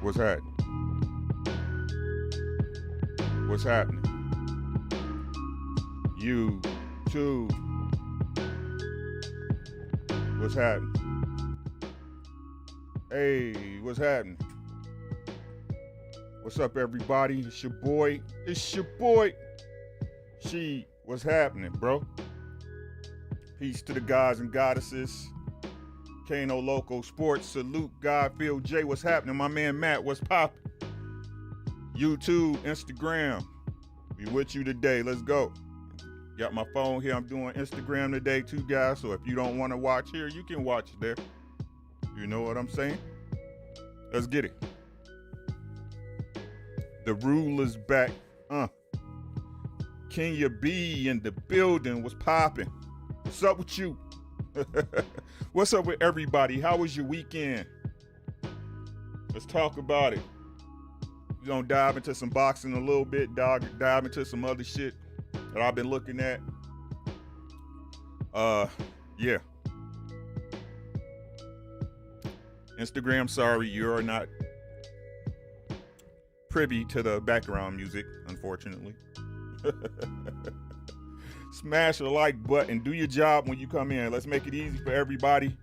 What's happening? What's happening? YouTube. What's happening? Hey, what's happening? What's up, everybody? It's your boy. She. What's happening, bro? Peace to the gods and goddesses. Kano Loco Sports. Salute Godfield J. What's happening? My man Matt, what's poppin'? YouTube, Instagram. We with you today. Let's go. Got my phone here. I'm doing Instagram today too, guys. So if you don't want to watch here, you can watch it there. You know what I'm saying? Let's get it. The ruler's back. Kenya B in the building. What's popping? What's up with you? What's up with everybody? How was your weekend? Let's talk about it. We're gonna dive into some boxing a little bit, dive into some other shit that I've been looking at. Yeah. Instagram, sorry, you're not privy to the background music, unfortunately. Smash the like button. Do your job when you come in. Let's make it easy for everybody.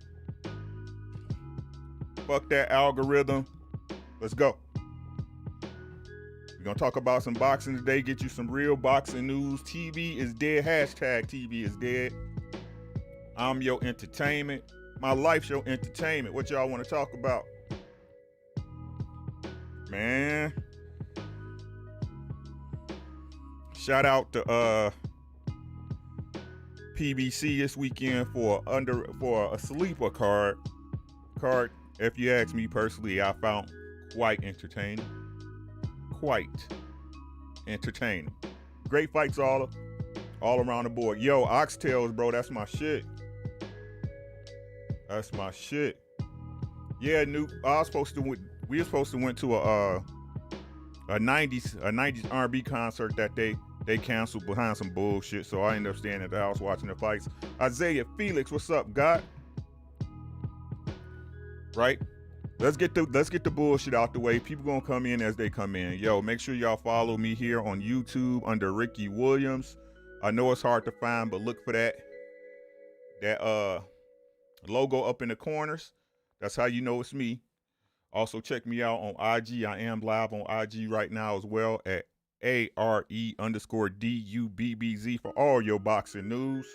Fuck that algorithm. Let's go. We're going to talk about some boxing today. Get you some real boxing news. TV is dead. Hashtag TV is dead. I'm your entertainment. My life's your entertainment. What y'all want to talk about? Man. Shout out to PBC this weekend for a sleeper card. If you ask me personally, I found quite entertaining. Great fights all around the board. Yo, oxtails, bro, that's my shit. Yeah, we were supposed to went to a 90s R&B concert that they canceled behind some bullshit, so I ended up staying at the house watching the fights. Isaiah Felix, what's up, God? Right? Let's get the bullshit out the way. People gonna come in as they come in. Yo, make sure y'all follow me here on YouTube under Ricky Williams. I know it's hard to find, but look for that logo up in the corners. That's how you know it's me. Also check me out on IG. I am live on IG right now as well at ARE_DUBBZ for all your boxing news.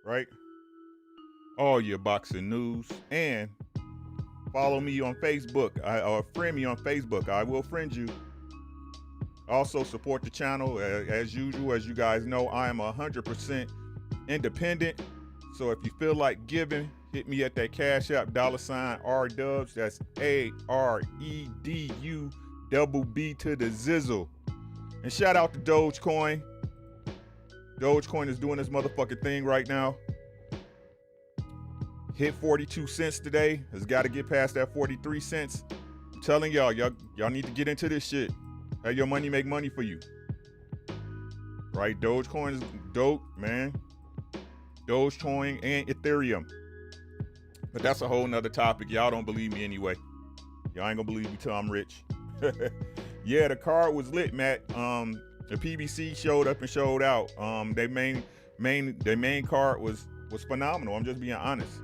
Right? All your boxing news. And follow me on Facebook, or friend me on Facebook. I will friend you. Also support the channel. As usual, as you guys know, I am 100% independent. So if you feel like giving, hit me at that Cashapp $aredubbz. That's AREDUBB to the Zizzle. And shout out to Dogecoin. Dogecoin is doing this motherfucking thing right now. Hit 42 cents today. Has got to get past that 43 cents. I'm telling y'all need to get into this shit. Have your money make money for you. Right? Dogecoin is dope, man. Dogecoin and Ethereum. But that's a whole nother topic. Y'all don't believe me anyway. Y'all ain't gonna believe me till I'm rich. Yeah, the card was lit, Matt. The PBC showed up and showed out. Their main card was phenomenal. I'm just being honest.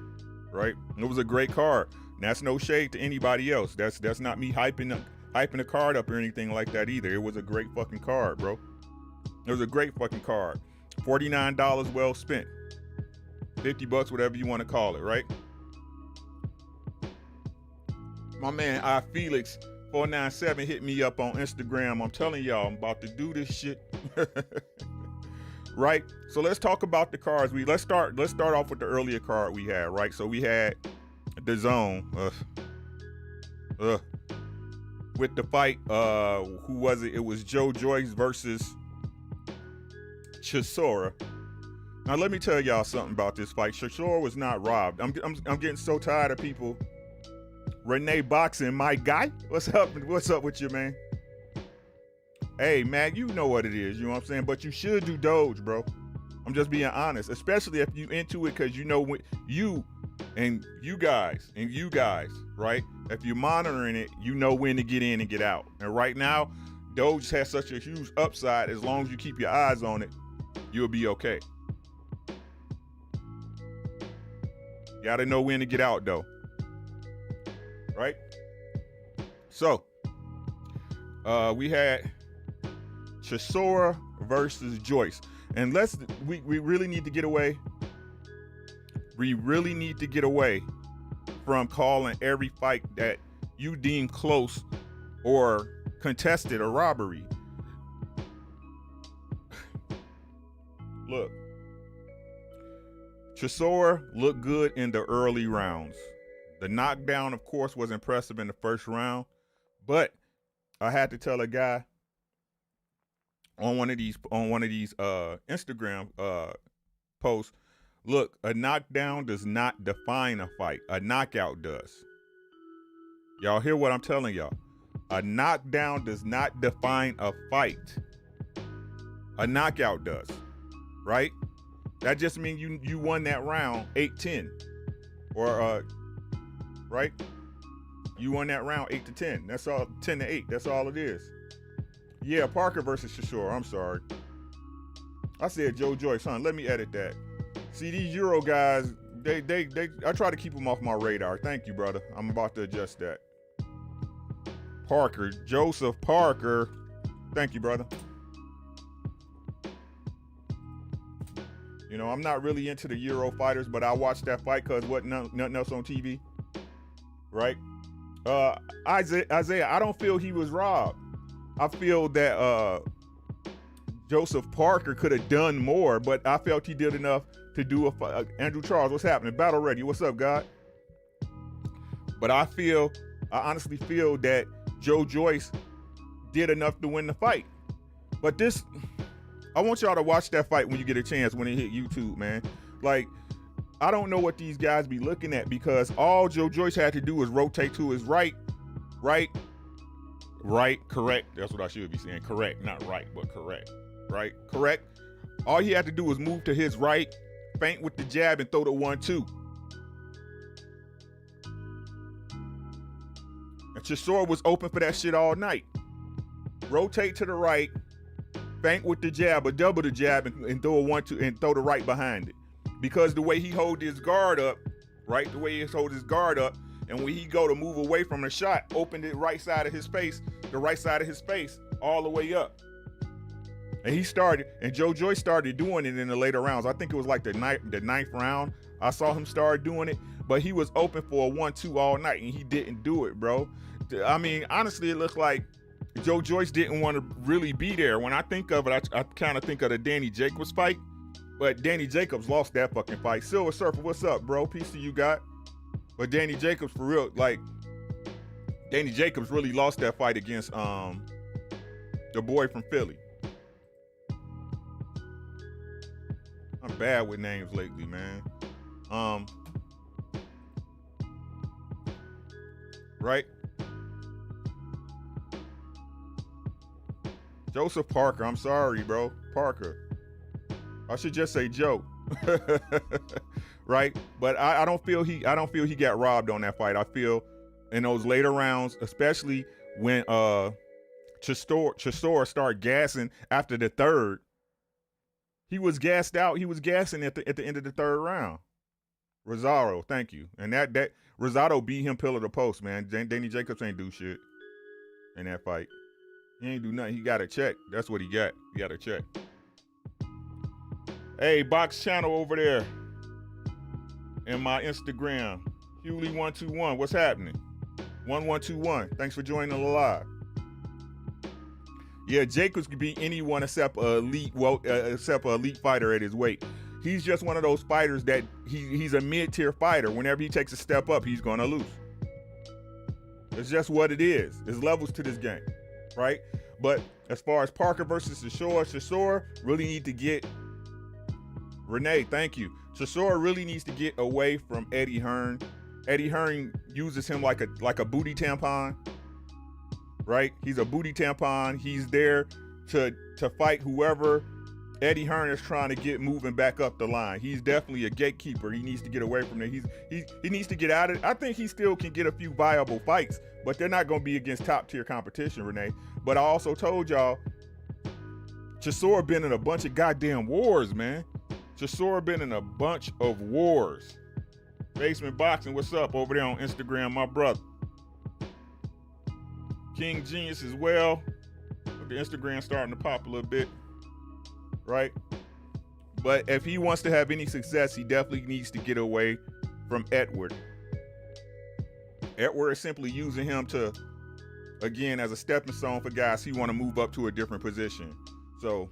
Right? It was a great card. And that's no shade to anybody else. That's not me hyping the card up or anything like that either. It was a great fucking card, bro. It was a great fucking card. $49 well spent. $50, whatever you want to call it, right? My man I Felix 497 hit me up on Instagram. I'm telling y'all, I'm about to do this shit. Right? So let's talk about the cards. Let's start off with the earlier card we had, right? So we had the Zone. With the fight, who was it? It was Joyce versus Chisora. Now let me tell y'all something about this fight. Chisora was not robbed. I'm getting so tired of people. Renee Boxing, my guy. What's up with you, man? Hey, man, you know what it is. You know what I'm saying? But you should do Doge, bro. I'm just being honest, especially if you into it, because you know when you And you guys, right? If you're monitoring it, you know when to get in and get out. And right now, Doge has such a huge upside. As long as you keep your eyes on it, you'll be okay. Gotta know when to get out though. Right? So, we had Chisora versus Joyce. And we really need to get away. We really need to get away from calling every fight that you deem close or contested a robbery. Look, Chisora looked good in the early rounds. The knockdown, of course, was impressive in the first round, but I had to tell a guy on one of these Instagram posts, look, a knockdown does not define a fight. A knockout does. Y'all hear what I'm telling y'all? A knockdown does not define a fight. A knockout does, right? That just means you won that round 8-10, or right? You won that round 8-10. That's all. 10-8. That's all it is. Yeah, Parker versus Chisora. I'm sorry. I said Joe Joyce, son. Let me edit that. See, these Euro guys, they I try to keep them off my radar. Thank you, brother. I'm about to adjust that. Parker, Joseph Parker. Thank you, brother. You know, I'm not really into the Euro fighters, but I watched that fight because nothing else on TV. Right? Isaiah, I don't feel he was robbed. I feel that Joseph Parker could have done more, but I felt he did enough to do a Andrew Charles, what's happening? Battle ready. What's up, God? But I honestly feel that Joe Joyce did enough to win the fight. But I want y'all to watch that fight when you get a chance, when it hit YouTube, man. Like, I don't know what these guys be looking at, because all Joe Joyce had to do was rotate to his right, correct. That's what I should be saying. Correct, not right, but correct. Right, correct. All he had to do was move to his right, feint with the jab, and throw the 1-2. And Chisora was open for that shit all night. Rotate to the right, feint with the jab, or double the jab, and throw a 1-2 and throw the right behind it. Because the way he hold his guard up, right? The way he hold his guard up, and when he go to move away from the shot, open the right side of his face, all the way up. And Joe Joyce started doing it in the later rounds. I think it was like the ninth round. I saw him start doing it, but he was open for a 1-2 all night, and he didn't do it, bro. I mean, honestly, it looks like Joe Joyce didn't want to really be there. When I think of it, I kind of think of the Danny Jacobs fight, but Danny Jacobs lost that fucking fight. Silver Surfer, what's up, bro? Peace to you, God. But Danny Jacobs, for real, like, Danny Jacobs really lost that fight against the boy from Philly. I'm bad with names lately, man. Right? Joseph Parker. I'm sorry, bro. Parker. I should just say Joe. Right? But I don't feel he got robbed on that fight. I feel in those later rounds, especially when Chisora started gassing after the third. He was gassed out. He was gassing at the end of the third round. Rosado, thank you. And that Rosado beat him pillar to post, man. Danny Jacobs ain't do shit in that fight. He ain't do nothing. He got a check. That's what he got. He got a check. Hey, box channel over there in my Instagram. Hewley121. What's happening? 1121. Thanks for joining the live. Yeah, Jacobs could beat anyone except an elite fighter at his weight. He's just one of those fighters that he's a mid-tier fighter. Whenever he takes a step up, he's gonna lose. It's just what it is. There's levels to this game, right? But as far as Parker versus Chisora really need to get Renee. Thank you. Chisora really needs to get away from Eddie Hearn. Eddie Hearn uses him like a booty tampon. Right? He's a booty tampon. He's there to fight whoever Eddie Hearn is trying to get moving back up the line. He's definitely a gatekeeper. He needs to get away from there. He needs to get out of it. I think he still can get a few viable fights, but they're not going to be against top tier competition, Renee. But I also told y'all, Chisora been in a bunch of goddamn wars, man. Chisora been in a bunch of wars. Basement Boxing, what's up over there on Instagram, my brother? King Genius as well. The Instagram starting to pop a little bit, right? But if he wants to have any success, he definitely needs to get away from Edward. Edward is simply using him to, again, as a stepping stone for guys who want to move up to a different position. So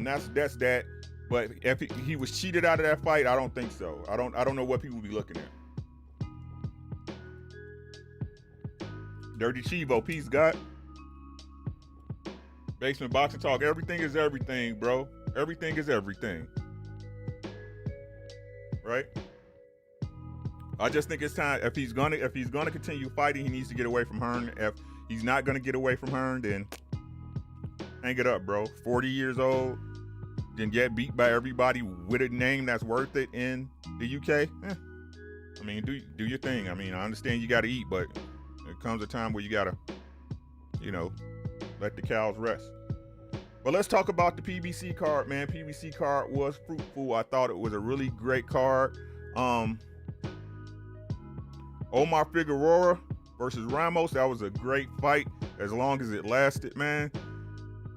that's that. But if he was cheated out of that fight, I don't think so. I don't know what people will be looking at. Dirty Chivo, peace, God. Basement Boxing Talk. Everything is everything, bro. Everything is everything. Right? I just think it's time. If he's gonna continue fighting, he needs to get away from Hearn. If he's not gonna get away from Hearn, then hang it up, bro. 40 years old, then get beat by everybody with a name that's worth it in the UK. I mean, do your thing. I mean, I understand you got to eat, but there comes a time where you gotta, let the cows rest. But let's talk about the PBC card, man. PBC card was fruitful. I thought it was a really great card. Omar Figueroa versus Ramos. That was a great fight as long as it lasted, man.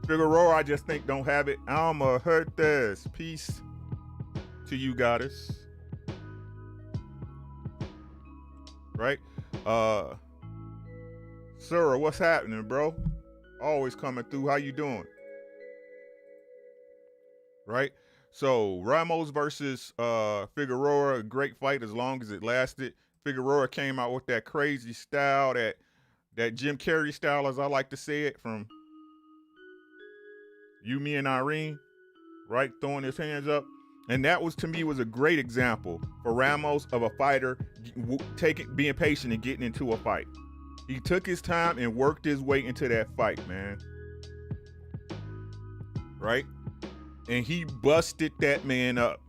Figueroa, I just think don't have it. I'ma hurt this. Peace to you, goddess. Right? Sarah, what's happening, bro? Always coming through. How you doing? Right? So Ramos versus Figueroa, a great fight as long as it lasted. Figueroa came out with that crazy style, that Jim Carrey style, as I like to say it, from You, Me, and Irene, right? Throwing his hands up. And that was, to me, was a great example for Ramos of a fighter being patient and getting into a fight. He took his time and worked his way into that fight, man. Right? And he busted that man up.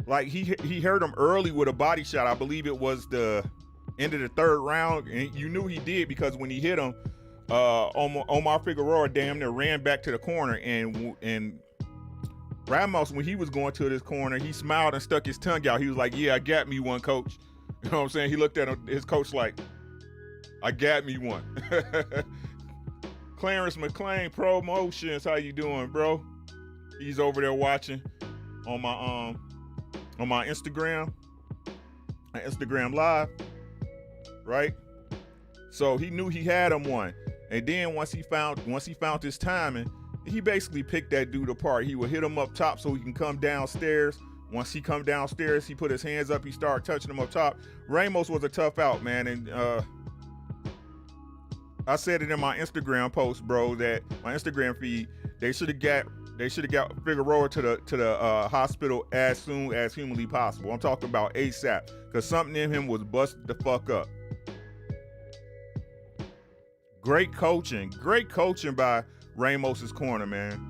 Like, he hurt him early with a body shot. I believe it was the end of the third round. And you knew he did because when he hit him, Omar Figueroa damn near ran back to the corner. And Ramos, when he was going to this corner, he smiled and stuck his tongue out. He was like, yeah, I got me one, coach. You know what I'm saying? He looked at his coach like, I got me one. Clarence McClain Promotions, how you doing, bro? He's over there watching on my Instagram Live, right? So he knew he had him one. And then once he found his timing, he basically picked that dude apart. He would hit him up top so he can come downstairs. Once he come downstairs, he put his hands up, he started touching him up top. Ramos was a tough out, man. And I said it in my Instagram post, bro, that my Instagram feed, they should have got Figueroa to the hospital as soon as humanly possible. I'm talking about ASAP, because something in him was busted the fuck up. Great coaching by Ramos's corner, man.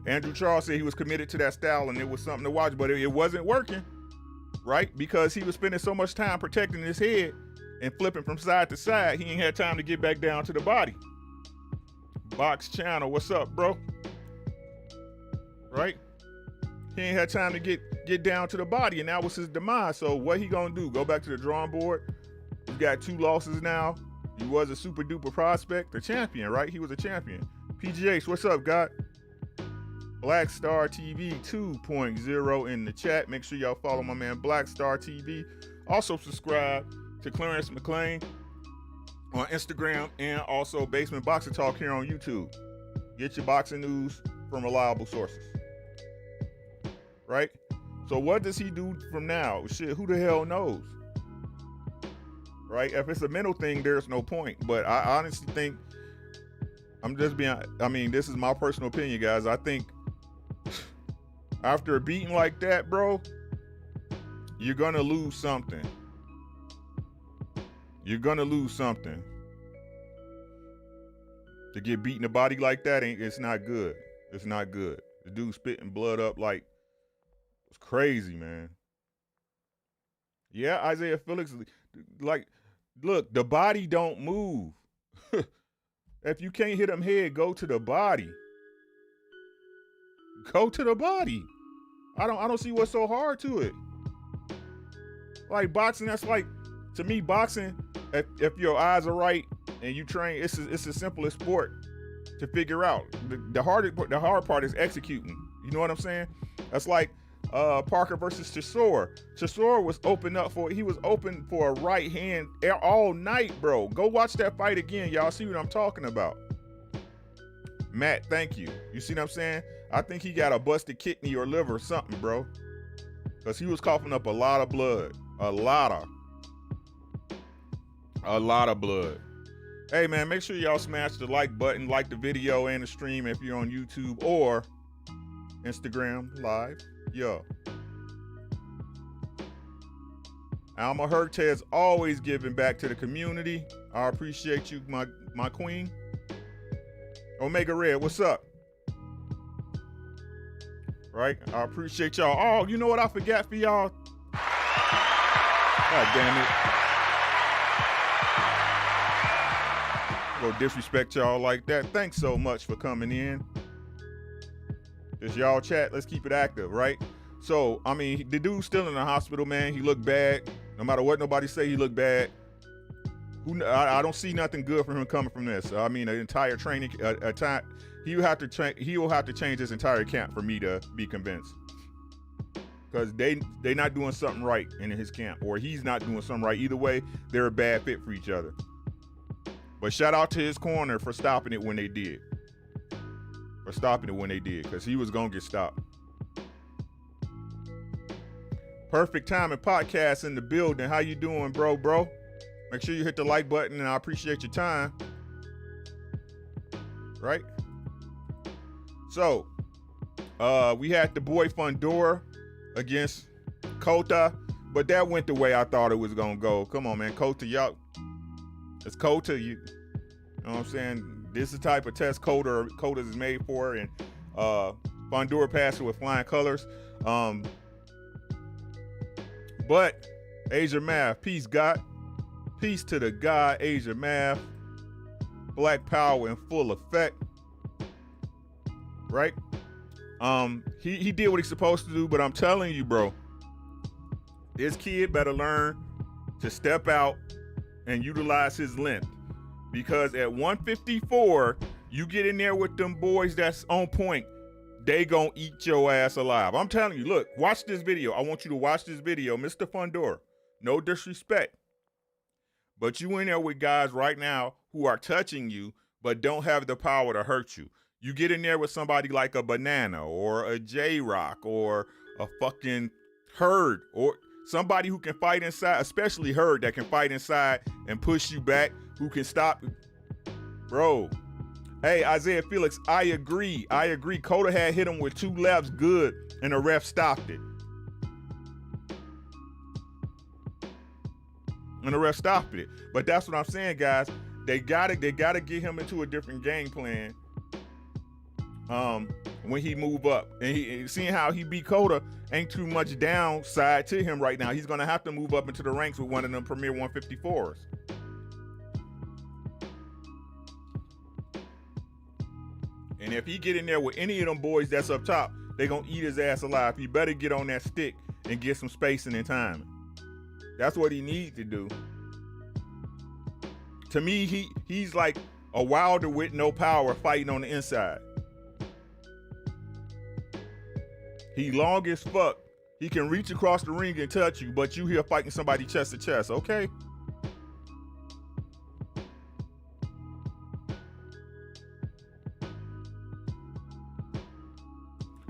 Andrew Charles said he was committed to that style and it was something to watch, but it wasn't working, right? Because he was spending so much time protecting his head and flipping from side to side, he ain't had time to get back down to the body. Box Channel, what's up, bro? Right? He ain't had time to get down to the body, and that was his demise. So what he gonna do? Go back to the drawing board? He's got 2 losses now. He was a super duper prospect, a champion, right? He was a champion. PGH, what's up, God? Black Star TV 2.0 in the chat. Make sure y'all follow my man Black Star TV. Also subscribe to Clarence McClain on Instagram and also Basement Boxing Talk here on YouTube. Get your boxing news from reliable sources. Right? So what does he do from now? Shit, who the hell knows? Right? If it's a mental thing, there's no point. But I honestly think, this is my personal opinion, guys. I think after a beating like that, bro, you're gonna lose something. You're gonna lose something. To get beat in the body like that, it's not good. It's not good. The dude spitting blood up like, it's crazy, man. Yeah, Isaiah Felix, like, look, the body don't move. If you can't hit him head, go to the body. Go to the body. I don't see what's so hard to it. Like boxing, that's like, to me, boxing, if your eyes are right and you train, it's the simplest sport to figure out. The hard part is executing. You know what I'm saying? That's like Parker versus Chisora. Chisora was open for a right hand all night, bro. Go watch that fight again, y'all. See what I'm talking about. Matt, thank you. You see what I'm saying? I think he got a busted kidney or liver or something, bro. Because he was coughing up a lot of blood. A lot of blood. Hey, man, make sure y'all smash the like button, like the video and the stream if you're on YouTube or Instagram Live. Yo. Alma Hertez always giving back to the community. I appreciate you, my queen. Omega Red, what's up? Right? I appreciate y'all. Oh, you know what I forgot for y'all? God damn it. Go disrespect y'all like that. Thanks so much for coming in. It's y'all chat. Let's keep it active, right? So, I mean, the dude's still in the hospital, man. He looked bad. No matter what nobody say, he looked bad. I don't see nothing good for him coming from this. I mean, an entire training, he will have to change his entire camp for me to be convinced. Because they not doing something right in his camp, or he's not doing something right. Either way, they're a bad fit for each other. But shout out to his corner for stopping it when they did. Because he was going to get stopped. Perfect Timing Podcast in the building. How you doing, bro? Make sure you hit the like button, and I appreciate your time. Right? So, we had the boy Fundora against Kota, but that went the way I thought it was going to go. Come on, man. Kota, y'all. It's Kota. You know what I'm saying? This is the type of test Kota is made for, and Fundora passed it with flying colors. But Asia Math, peace, God. Peace to the God, Asia Math. Black power in full effect. Right? He did what he's supposed to do, but I'm telling you, bro, this kid better learn to step out and utilize his length. Because at 154, you get in there with them boys that's on point, they gonna eat your ass alive. I'm telling you, look, watch this video. I want you to watch this video, Mr. Fundora. No disrespect. But you in there with guys right now who are touching you, but don't have the power to hurt you. You get in there with somebody like a Banana or a J-Rock or a fucking Herd or somebody who can fight inside, especially Herd that can fight inside and push you back, who can stop. Bro. Hey, Isaiah Felix, I agree. Kota had hit him with 2 lefts good, and the ref stopped it. But that's what I'm saying, guys. They gotta get him into a different game plan. When he move up, and seeing how he beat Kota, ain't too much downside to him right now. He's gonna have to move up into the ranks with one of them premier 154s. And if he get in there with any of them boys that's up top, they gonna eat his ass alive. He better get on that stick and get some spacing and timing. That's what he needs to do. To me, he's like a Wilder with no power fighting on the inside. He long as fuck. He can reach across the ring and touch you, but you here fighting somebody chest to chest, okay?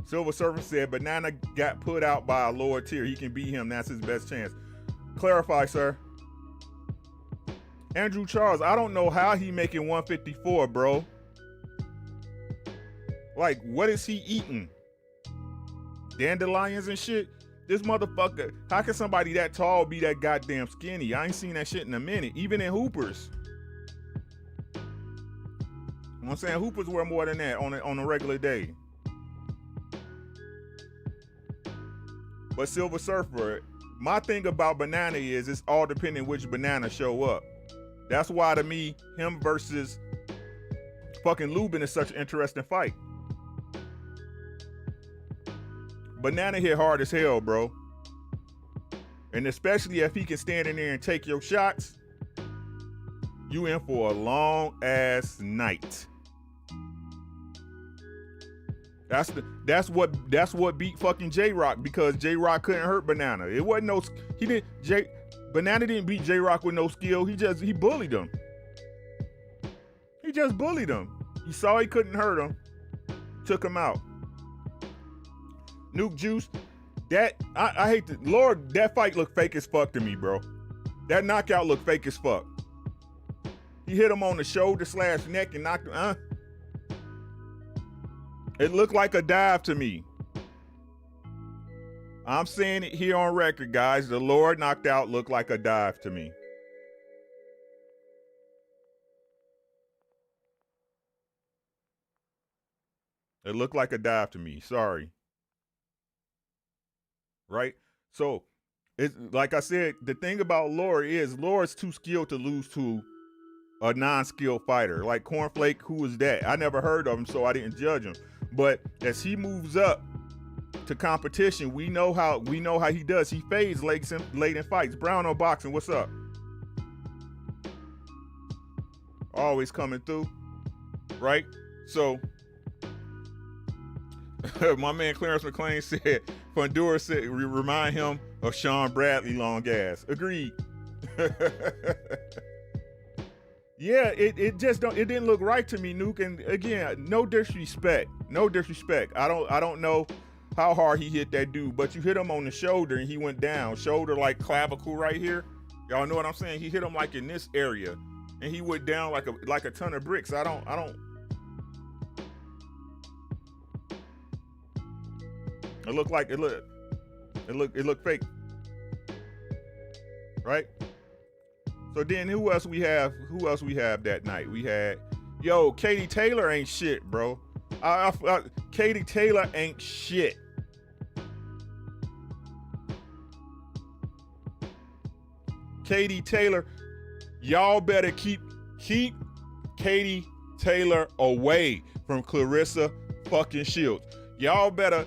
Silver Surfer said, Banana got put out by a lower tier. He can beat him. That's his best chance. Clarify, sir. Andrew Charles, I don't know how he making 154, bro. Like, what is he eating? Dandelions and shit? This motherfucker, how can somebody that tall be that goddamn skinny? I ain't seen that shit in a minute, even in Hoopers. You know what I'm saying? Hoopers wear more than that on a regular day. But Silver Surfer, my thing about Banana is it's all depending which banana show up. That's why to me, him versus fucking Lubin is such an interesting fight. Banana hit hard as hell, bro. And especially if he can stand in there and take your shots, you in for a long ass night. That's what beat fucking J-Rock, because J-Rock couldn't hurt Banana. It wasn't no, Banana didn't beat J-Rock with no skill. He bullied him. He just bullied him. He saw he couldn't hurt him, took him out. Nuke Juice, I hate to, Lord, that fight looked fake as fuck to me, bro. That knockout looked fake as fuck. He hit him on the shoulder / neck and knocked him, It looked like a dive to me. I'm saying it here on record, guys. The Lord knockout looked like a dive to me. It looked like a dive to me. Sorry. Right? So, it's like I said, the thing about Lord is Lord's too skilled to lose to a non-skilled fighter. Like Cornflake, who is that? I never heard of him, so I didn't judge him. But as he moves up to competition, we know how he does. He fades late in fights. Brown on boxing, what's up? Always coming through, right? So my man Clarence McClain said, Fundura said, remind him of Sean Bradley long ass. Agreed. Yeah, it didn't look right to me, Nuke. And again, no disrespect. I don't know how hard he hit that dude, but you hit him on the shoulder and he went down. Shoulder like clavicle right here. Y'all know what I'm saying? He hit him like in this area, and he went down like a ton of bricks. I don't. It looked fake, right? So then who else we have that night? We had, Katie Taylor ain't shit, bro. Katie Taylor ain't shit. Katie Taylor, y'all better keep Katie Taylor away from Clarissa fucking Shields. Y'all better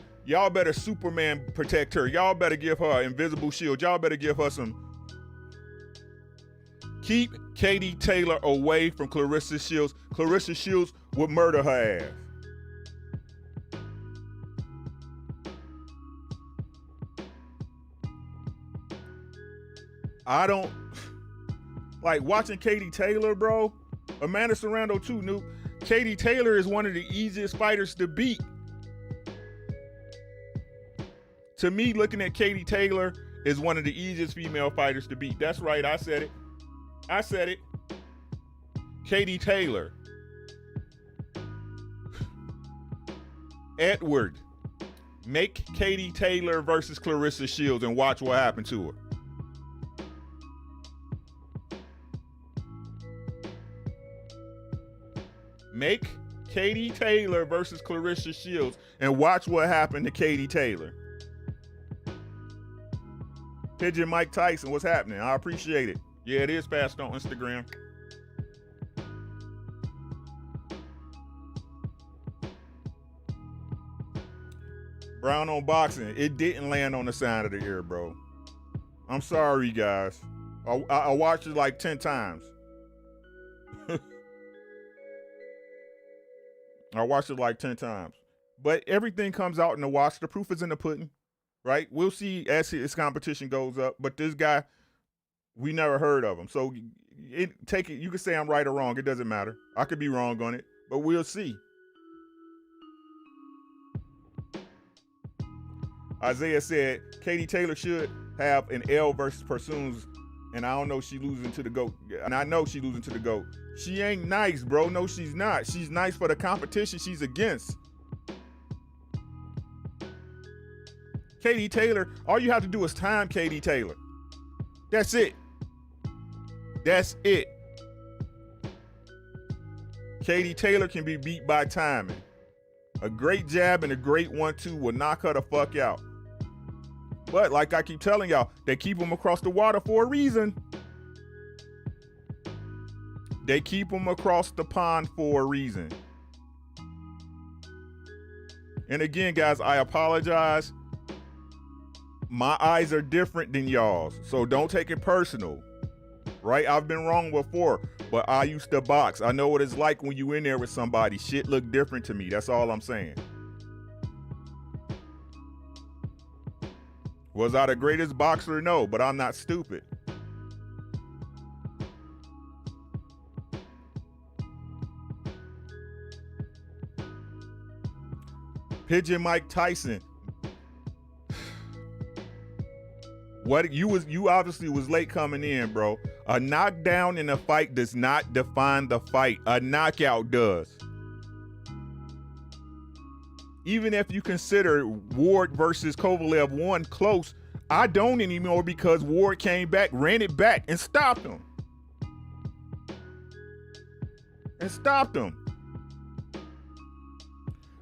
Superman protect her. Y'all better give her an invisible shield. Y'all better give her some. Keep Katie Taylor away from Clarissa Shields. Clarissa Shields would murder her ass. I don't like watching Katie Taylor, bro. Amanda Serrano too, Nuke. Katie Taylor is one of the easiest fighters to beat. To me, looking at Katie Taylor is one of the easiest female fighters to beat. That's right, I said it. Katie Taylor. Edward. Make Katie Taylor versus Clarissa Shields and watch what happened to her. Make Katie Taylor versus Clarissa Shields and watch what happened to Katie Taylor. Pigeon Mike Tyson, what's happening? I appreciate it. Yeah, it is fast on Instagram. Brown on boxing. It didn't land on the side of the ear, bro. I'm sorry, guys. I watched it like 10 times. I watched it like 10 times. But everything comes out in the wash. The proof is in the pudding, right? We'll see as his competition goes up. But this guy, we never heard of him. So take it. You can say I'm right or wrong. It doesn't matter. I could be wrong on it, but we'll see. Isaiah said Katie Taylor should have an L versus Pursunes, and I don't know she losing to the GOAT. And I know she losing to the GOAT. She ain't nice, bro. No, she's not. She's nice for the competition she's against. Katie Taylor, all you have to do is time Katie Taylor. That's it. That's it. Katie Taylor can be beat by timing. A great jab and a great 1-2 will knock her the fuck out. But like I keep telling y'all, they keep them across the water for a reason. They keep them across the pond for a reason. And again, guys, I apologize. My eyes are different than y'all's, so don't take it personal. Right? I've been wrong before, but I used to box. I know what it's like when you in there with somebody. Shit look different to me. That's all I'm saying. Was I the greatest boxer? No, but I'm not stupid. Pigeon Mike Tyson. What you obviously was late coming in, bro. A knockdown in a fight does not define the fight. A knockout does. Even if you consider Ward versus Kovalev 1 close, I don't anymore because Ward came back, ran it back, and stopped him.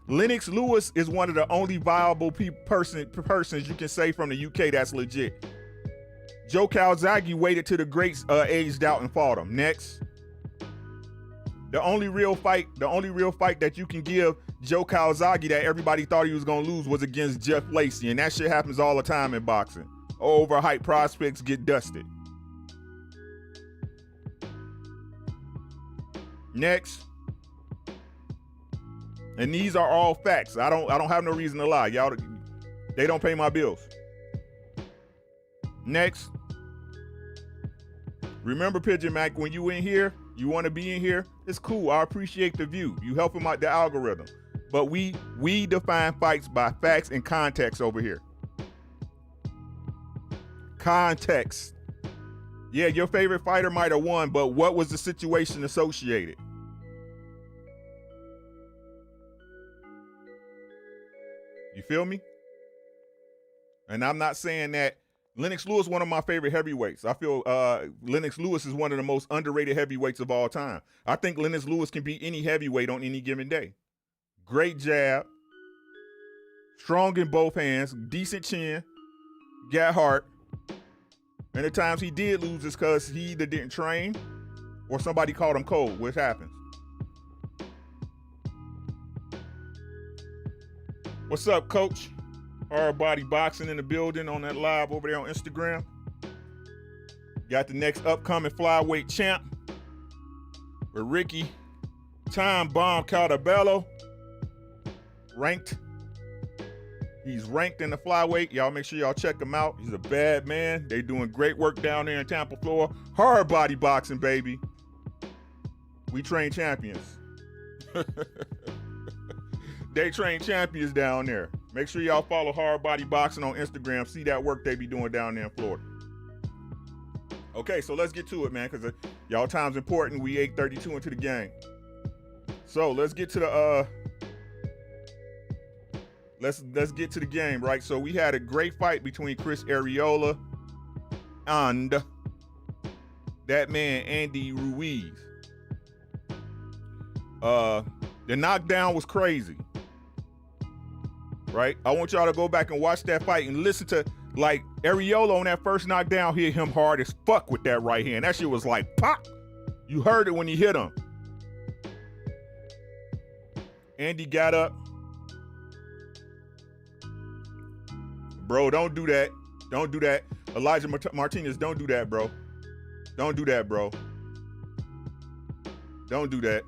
Lennox Lewis is one of the only viable persons you can say from the UK that's legit. Joe Calzaghe waited till the greats aged out and fought him. Next. The only real fight that you can give Joe Calzaghe that everybody thought he was gonna lose was against Jeff Lacey, and that shit happens all the time in boxing. Overhyped prospects get dusted. Next. And these are all facts. I don't have no reason to lie. Y'all, they don't pay my bills. Next. Remember, Pigeon Mac, when you in here, you want to be in here, it's cool. I appreciate the view. You helping out the algorithm. But we define fights by facts and context over here. Context. Yeah, your favorite fighter might have won, but what was the situation associated? You feel me? And I'm not saying that Lennox Lewis is one of my favorite heavyweights. I feel Lennox Lewis is one of the most underrated heavyweights of all time. I think Lennox Lewis can beat any heavyweight on any given day. Great jab, strong in both hands, decent chin, got heart. And the times he did lose is because he either didn't train or somebody called him cold, which happens. What's up, Coach? Hard Body Boxing in the building on that live over there on Instagram. Got the next upcoming flyweight champ with Ricky Time Bomb Caldabello. Ranked. He's ranked in the flyweight. Y'all make sure y'all check him out. He's a bad man. They doing great work down there in Tampa, Florida. Hard body boxing, baby. We train champions. They train champions down there. Make sure y'all follow Hard Body Boxing on Instagram. See that work they be doing down there in Florida. Okay, so let's get to it, man, because y'all time's important. We 8:32 into the game. So let's get to the let's get to the game, right? So we had a great fight between Chris Arreola and that man Andy Ruiz. The knockdown was crazy. Right? I want y'all to go back and watch that fight and listen to, like, Arreola on that first knockdown hit him hard as fuck with that right hand. That shit was like, pop! You heard it when he hit him. Andy got up. Bro, don't do that. Don't do that. Elijah Martinez, don't do that, bro. Don't do that, bro. Don't do that.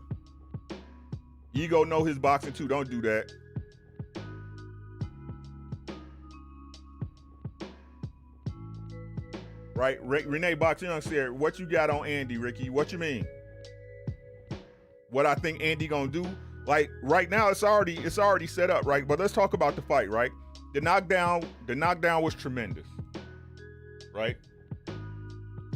Ego know his boxing too. Don't do that. Right? Renee Box Young said, what you got on Andy, Ricky? What you mean? What I think Andy gonna do? Like, right now it's already set up, right? But let's talk about the fight, right? The knockdown was tremendous. Right?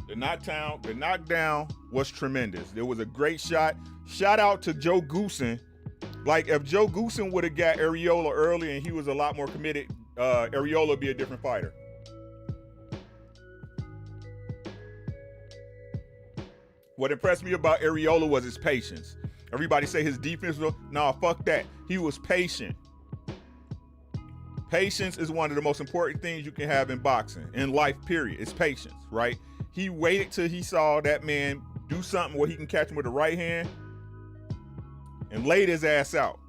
The knockdown was tremendous. There was a great shot. Shout out to Joe Goosen. Like, if Joe Goosen would have got Arreola early and he was a lot more committed, Arreola would be a different fighter. What impressed me about Arreola was his patience. Everybody say his defense was, nah, fuck that. He was patient. Patience is one of the most important things you can have in boxing, in life, period. It's patience, right? He waited till he saw that man do something where he can catch him with the right hand and laid his ass out.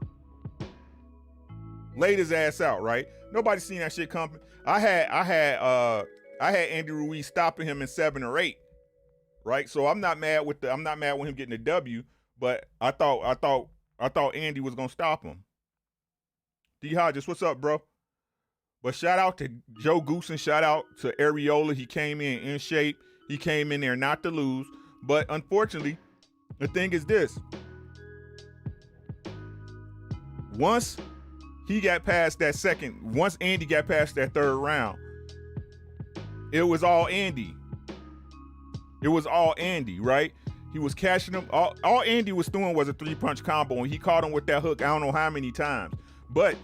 Laid his ass out, right? Nobody seen that shit coming. I had Andy Ruiz stopping him in 7 or 8, right? So I'm not mad with him getting the W, but I thought Andy was gonna stop him. D Hodges, what's up, bro? But shout out to Joe Goose and shout out to Arreola. He came in shape. He came in there not to lose. But unfortunately, the thing is this. Once Andy got past that 3rd round, it was all Andy. It was all Andy, right? He was cashing him. All Andy was doing was a 3-punch combo, and he caught him with that hook I don't know how many times. But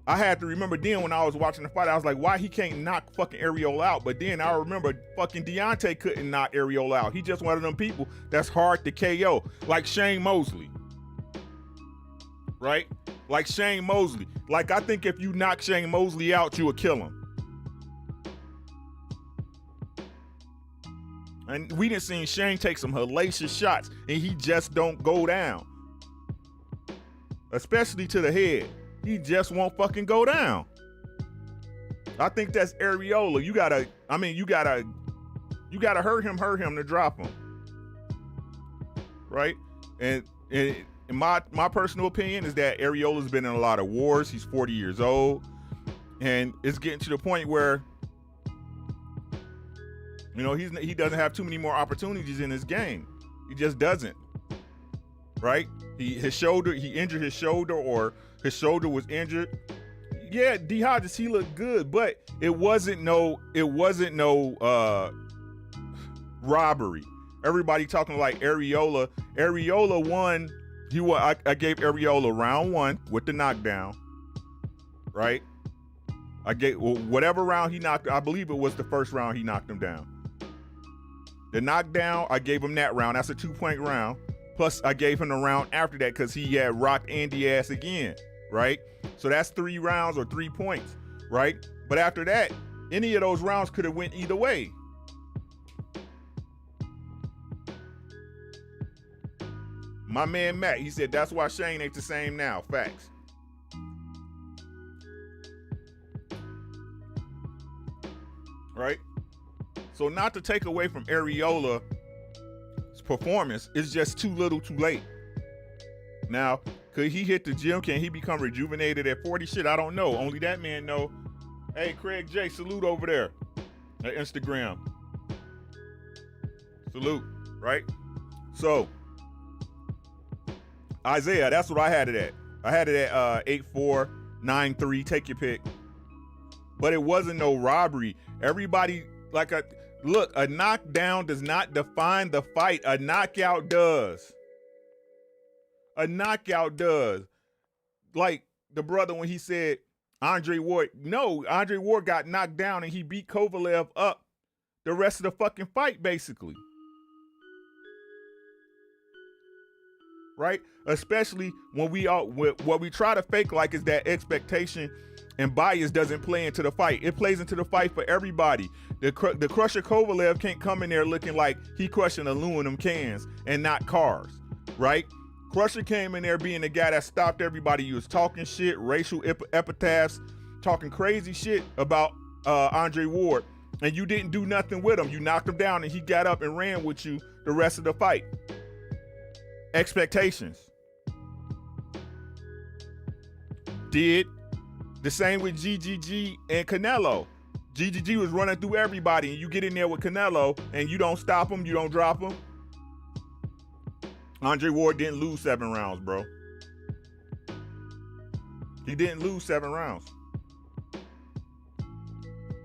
I had to remember then when I was watching the fight, I was like, why he can't knock fucking Arreola out? But then I remember fucking Deontay couldn't knock Arreola out. He just one of them people that's hard to KO, like Shane Mosley. Right? Like Shane Mosley. Like, I think if you knock Shane Mosley out, you would kill him. And we done seen Shane take some hellacious shots, and he just don't go down. Especially to the head. He just won't fucking go down. I think that's Arreola. You gotta hurt him to drop him. Right? And my personal opinion is that Arreola's been in a lot of wars. He's 40 years old. And it's getting to the point where, you know, he doesn't have too many more opportunities in his game. He just doesn't. Right? He injured his shoulder, or his shoulder was injured. Yeah, D Hodges, he looked good, but it wasn't no robbery. Everybody talking like Arreola. Arreola won. I gave Arreola round 1 with the knockdown. Right? I gave whatever round he knocked. I believe it was the first round he knocked him down. The knockdown, I gave him that round. That's a 2-point round. Plus, I gave him the round after that because he had rocked Andy ass again, right? So that's 3 rounds or 3 points, right? But after that, any of those rounds could have went either way. My man Matt, he said that's why Shane ain't the same now. Facts. Right? So not to take away from Arreola's performance, it's just too little too late. Now, could he hit the gym? Can he become rejuvenated at 40? Shit, I don't know. Only that man know. Hey, Craig J, salute over there at Instagram. Salute, right? So, Isaiah, that's what I had it at. I had it at 8-4, 9-3, take your pick. But it wasn't no robbery. Everybody, look, a knockdown does not define the fight. A knockout does. A knockout does. Like the brother when he said Andre Ward. No, Andre Ward got knocked down and he beat Kovalev up the rest of the fucking fight, basically. Right? Especially when what we try to fake like is that expectation and bias doesn't play into the fight. It plays into the fight for everybody. The Crusher Kovalev can't come in there looking like he crushing aluminum cans and not cars, right? Crusher came in there being the guy that stopped everybody. He was talking shit, racial epitaphs, talking crazy shit about Andre Ward, and you didn't do nothing with him. You knocked him down and he got up and ran with you the rest of the fight. Expectations. Did the same with GGG and Canelo. GGG was running through everybody, and you get in there with Canelo, and you don't stop him, you don't drop him. Andre Ward didn't lose 7 rounds, bro. He didn't lose 7 rounds.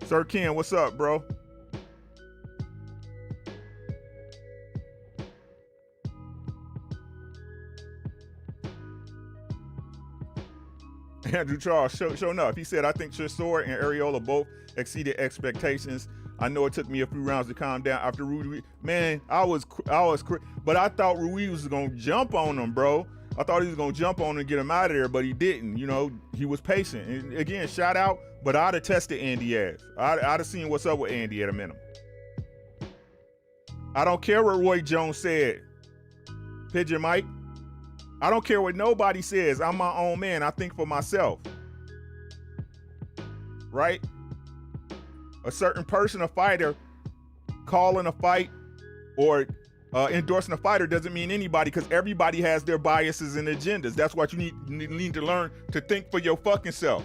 Sir Ken, what's up, bro? Andrew Charles, show enough. He said, I think Chisora and Arreola both exceeded expectations. I know it took me a few rounds to calm down after Ruiz. Man, but I thought Ruiz was gonna jump on him, bro. I thought he was gonna jump on him and get him out of there, but he didn't. You know, he was patient. And again, shout out. But I'd have tested Andy ass. I'd have seen what's up with Andy at a minimum. I don't care what Roy Jones said. Pigeon Mike. I don't care what nobody says. I'm my own man. I think for myself. Right? A certain person, a fighter, calling a fight or endorsing a fighter doesn't mean anybody, because everybody has their biases and agendas. That's what you need to learn to think for your fucking self.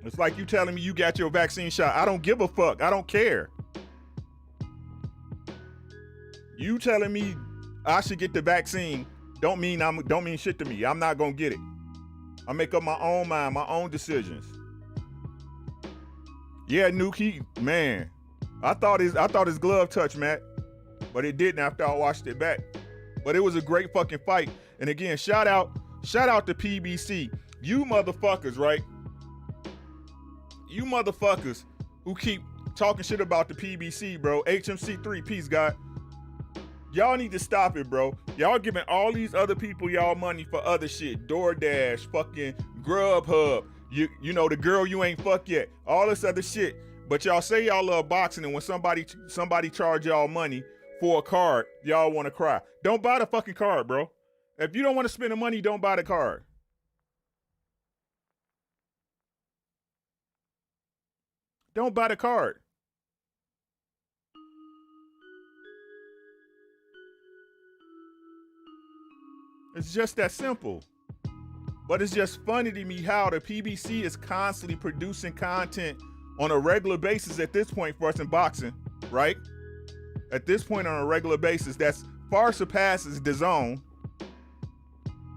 It's like you telling me you got your vaccine shot. I don't give a fuck. I don't care. You telling me I should get the vaccine don't mean shit to me. I'm not gonna get it. I make up my own mind, my own decisions. Yeah, Nuke, man. I thought his glove touched, Matt, but it didn't after I watched it back. But it was a great fucking fight. And again, shout out to PBC. You motherfuckers, right? You motherfuckers who keep talking shit about the PBC, bro. HMC3, peace, God. Y'all need to stop it, bro. Y'all giving all these other people y'all money for other shit. DoorDash, fucking Grubhub. You know, the girl you ain't fucked yet. All this other shit. But y'all say y'all love boxing, and when somebody charge y'all money for a card, y'all want to cry. Don't buy the fucking card, bro. If you don't want to spend the money, don't buy the card. Don't buy the card. It's just that simple. But it's just funny to me how the PBC is constantly producing content on a regular basis at this point for us in boxing, right? At this point on a regular basis, that's far surpasses DAZN,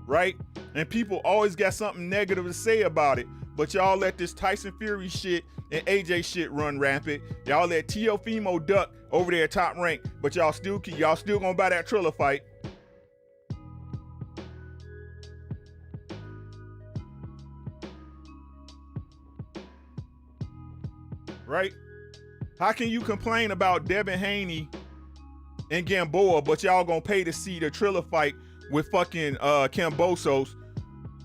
right? And people always got something negative to say about it, but y'all let this Tyson Fury shit and AJ shit run rampant. Y'all let Teofimo duck over there top rank, but y'all still gonna buy that Triller fight. Right? How can you complain about Devin Haney and Gamboa, but y'all gonna pay to see the Triller fight with fucking Kambosos,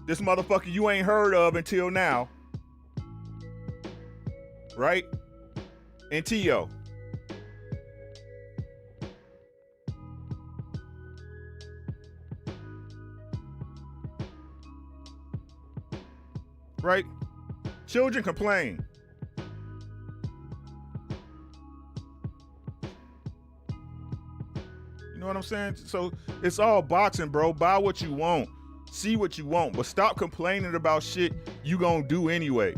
this motherfucker you ain't heard of until now, right? And Tio. Right? Children complain. You know what I'm saying? So it's all boxing, bro. Buy what you want. See what you want. But stop complaining about shit you gonna do anyway.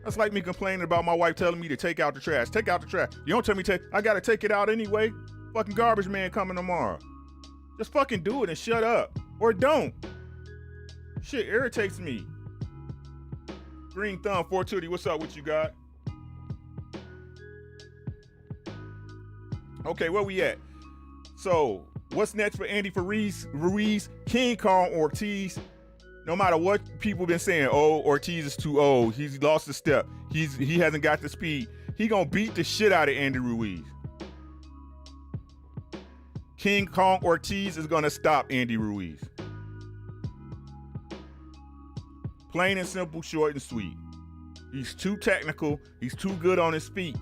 That's like me complaining about my wife telling me to take out the trash. Take out the trash. You don't tell me I gotta take it out anyway. Fucking garbage man coming tomorrow. Just fucking do it and shut up. Or don't. Shit irritates me. Green Thumb 420, what's up with you, God? Okay, where we at? So, what's next for Andy Ruiz? King Kong Ortiz. No matter what people been saying, oh, Ortiz is too old. He's lost a step. He hasn't got the speed. He gonna beat the shit out of Andy Ruiz. King Kong Ortiz is gonna stop Andy Ruiz. Plain and simple, short and sweet. He's too technical. He's too good on his feet.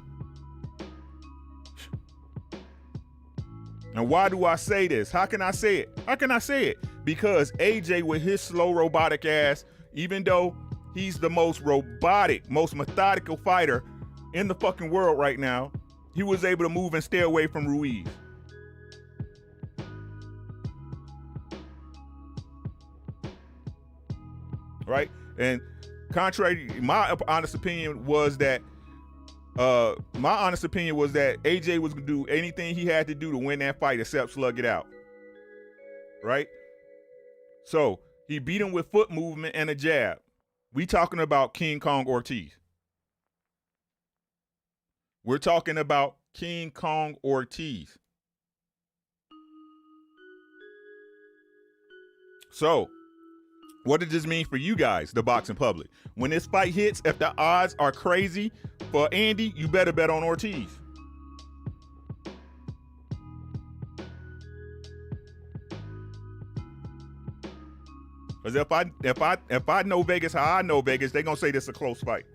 And why do I say this? How can I say it? Because AJ, with his slow robotic ass, even though he's the most robotic, most methodical fighter in the fucking world right now, he was able to move and stay away from Ruiz. Right? And contrary, my honest opinion was that AJ was gonna do anything he had to do to win that fight except slug it out. Right? So he beat him with foot movement and a jab. We talking about King Kong Ortiz. We're talking about King Kong Ortiz. So What does this mean for you guys, the boxing public? When this fight hits, if the odds are crazy for Andy, you better bet on Ortiz. Because if I know Vegas how I know Vegas, they're gonna say this is a close fight.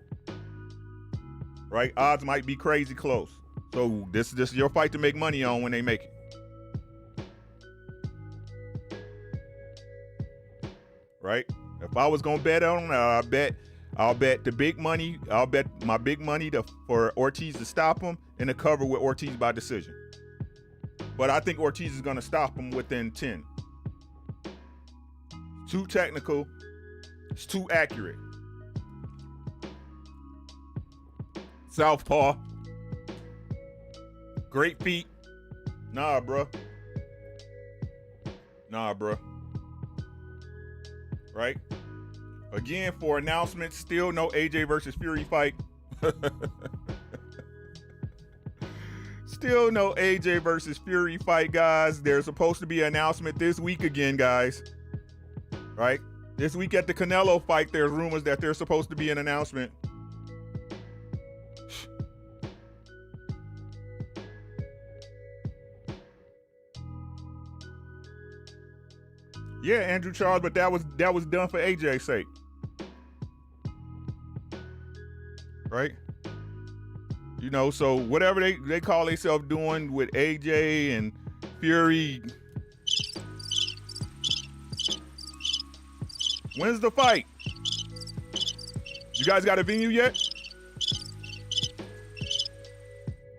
Right? Odds might be crazy close. So this is your fight to make money on when they make it. Right? If I was gonna bet on it, I'll bet the big money. I'll bet my big money for Ortiz to stop him and to cover with Ortiz by decision. But I think Ortiz is gonna stop him within 10. Too technical. It's too accurate. Southpaw. Great feet. Nah, bruh. Right? Again, for announcements, still no AJ versus Fury fight. Still no AJ versus Fury fight, guys. There's supposed to be an announcement this week again, guys. Right? This week at the Canelo fight, there's rumors that there's supposed to be an announcement. Yeah, Andrew Charles, but that was done for AJ's sake. Right? You know, so whatever they call themselves doing with AJ and Fury. When's the fight? You guys got a venue yet?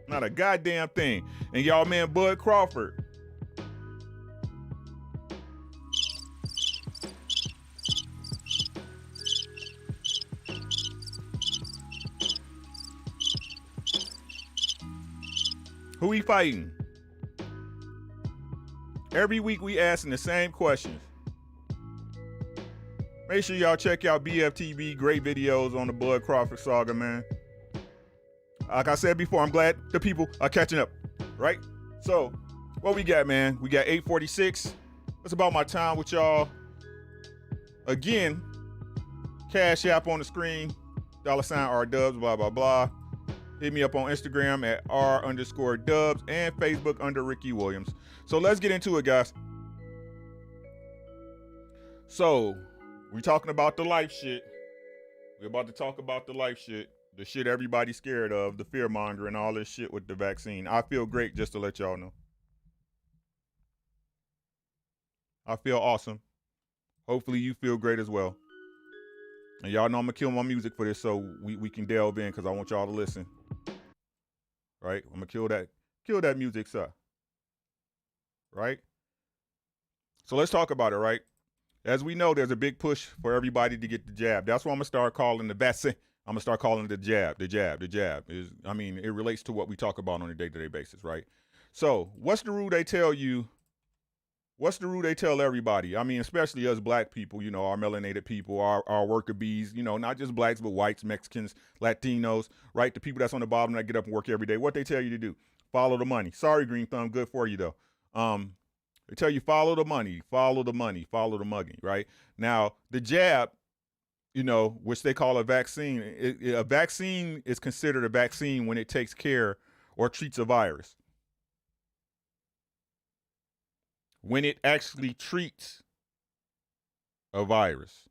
Not a goddamn thing. And y'all man Bud Crawford. Who he fighting? Every week we asking the same questions. Make sure y'all check out BFTV. Great videos on the Bud Crawford saga, man. Like I said before, I'm glad the people are catching up, right? So, what we got, man? We got 8:46. That's about my time with y'all. Again, Cashapp on the screen. $aredubbz, blah, blah, blah. Hit me up on Instagram at R_Dubs and Facebook under Ricky Williams. So let's get into it, guys. So we're talking about the life shit. We're about to talk about the life shit. The shit everybody's scared of, the fear monger and all this shit with the vaccine. I feel great, just to let y'all know. I feel awesome. Hopefully you feel great as well. And y'all know I'm gonna kill my music for this so we can delve in because I want y'all to listen. Right? I'm gonna kill that music, sir. Right? So let's talk about it, right? As we know, there's a big push for everybody to get the jab. That's what I'm gonna start calling the vaccine. I'm gonna start calling it the jab. The jab it relates to what we talk about on a day-to-day basis, right? So what's the rule they tell you? What's the rule they tell everybody? I mean, especially us black people, you know, our melanated people, our worker bees, you know, not just blacks, but whites, Mexicans, Latinos, right? The people that's on the bottom that get up and work every day. What they tell you to do? Follow the money. Sorry, Green Thumb, good for you though. They tell you follow the money, follow the money, follow the mugging, right? Now, the jab, you know, which they call a vaccine, a vaccine is considered a vaccine when it takes care or treats a virus. When it actually treats a virus.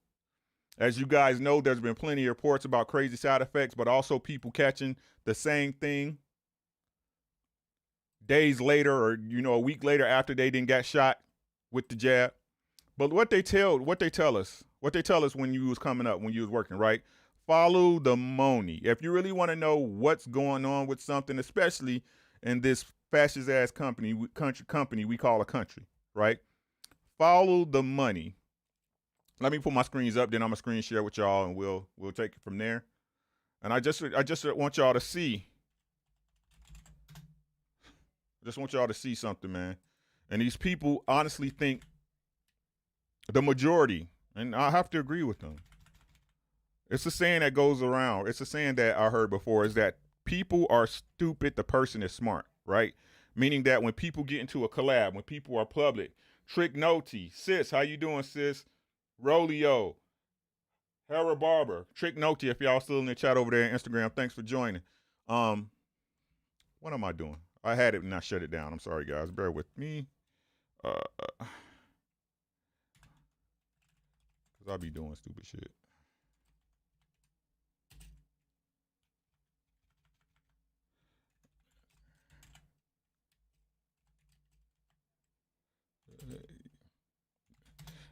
As you guys know, there's been plenty of reports about crazy side effects, but also people catching the same thing days later or, you know, a week later after they didn't get shot with the jab. But what they tell us when you was coming up, when you was working, right? Follow the money. If you really want to know what's going on with something, especially in this fascist ass company we call a country, right? Follow the money. Let me put my screens up, then I'm gonna screen share with y'all, and we'll take it from there. And I just want y'all to see. I just want y'all to see something, man. And these people honestly think the majority, and I have to agree with them. It's a saying that goes around. It's a saying that I heard before, is that people are stupid, the person is smart, right? Meaning that when people get into a collab, when people are public, Trick Noti, sis, how you doing, sis? Rolio, Hera Barber, Trick Nokia, if y'all still in the chat over there on Instagram, thanks for joining. What am I doing? I had it and I shut it down. I'm sorry, guys. Bear with me. Because I'll be doing stupid shit.